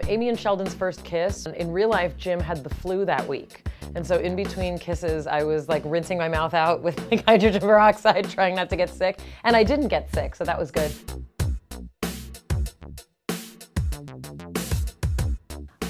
Amy and Sheldon's first kiss, in real life, Jim had the flu that week. And so in between kisses, I was like rinsing my mouth out with like hydrogen peroxide, trying not to get sick. And I didn't get sick, so that was good.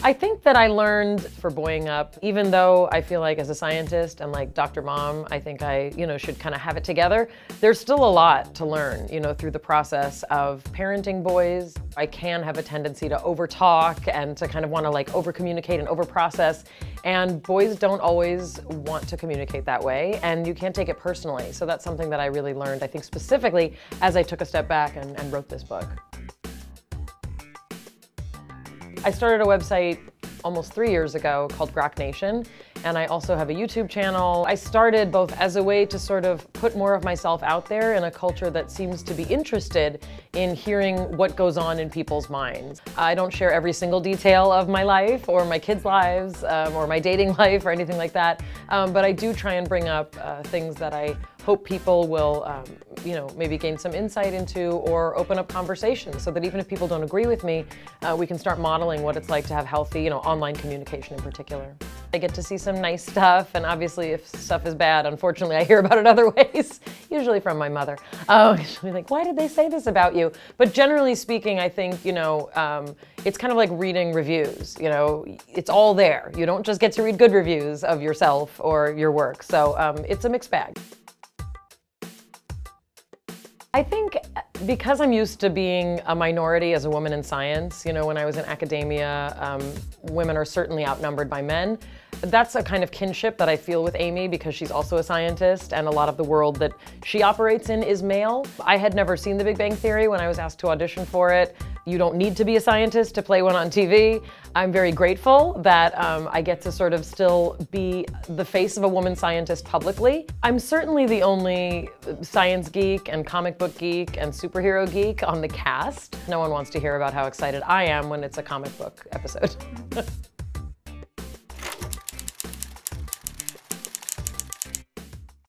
I think that I learned for boying up, even though I feel like as a scientist and like Dr. Mom, I think I, should kind of have it together. There's still a lot to learn, through the process of parenting boys. I can have a tendency to overtalk and to kind of want to like over-communicate and over-process. And boys don't always want to communicate that way, and you can't take it personally. So that's something that I really learned, I think specifically as I took a step back and wrote this book. I started a website almost 3 years ago called Grok Nation, and I also have a YouTube channel. I started both as a way to sort of put more of myself out there in a culture that seems to be interested in hearing what goes on in people's minds. I don't share every single detail of my life or my kids' lives or my dating life or anything like that, but I do try and bring up things that I hope people will, maybe gain some insight into or open up conversations so that even if people don't agree with me, we can start modeling what it's like to have healthy, online communication in particular. I get to see some nice stuff, and obviously if stuff is bad, unfortunately I hear about it other ways, usually from my mother. She'll be like, why did they say this about you? But generally speaking, I think, it's kind of like reading reviews, it's all there. You don't just get to read good reviews of yourself or your work, so it's a mixed bag. I think because I'm used to being a minority as a woman in science, when I was in academia, women are certainly outnumbered by men. That's a kind of kinship that I feel with Amy because she's also a scientist and a lot of the world that she operates in is male. I had never seen The Big Bang Theory when I was asked to audition for it. You don't need to be a scientist to play one on TV. I'm very grateful that I get to sort of still be the face of a woman scientist publicly. I'm certainly the only science geek and comic book geek and superhero geek on the cast. No one wants to hear about how excited I am when it's a comic book episode.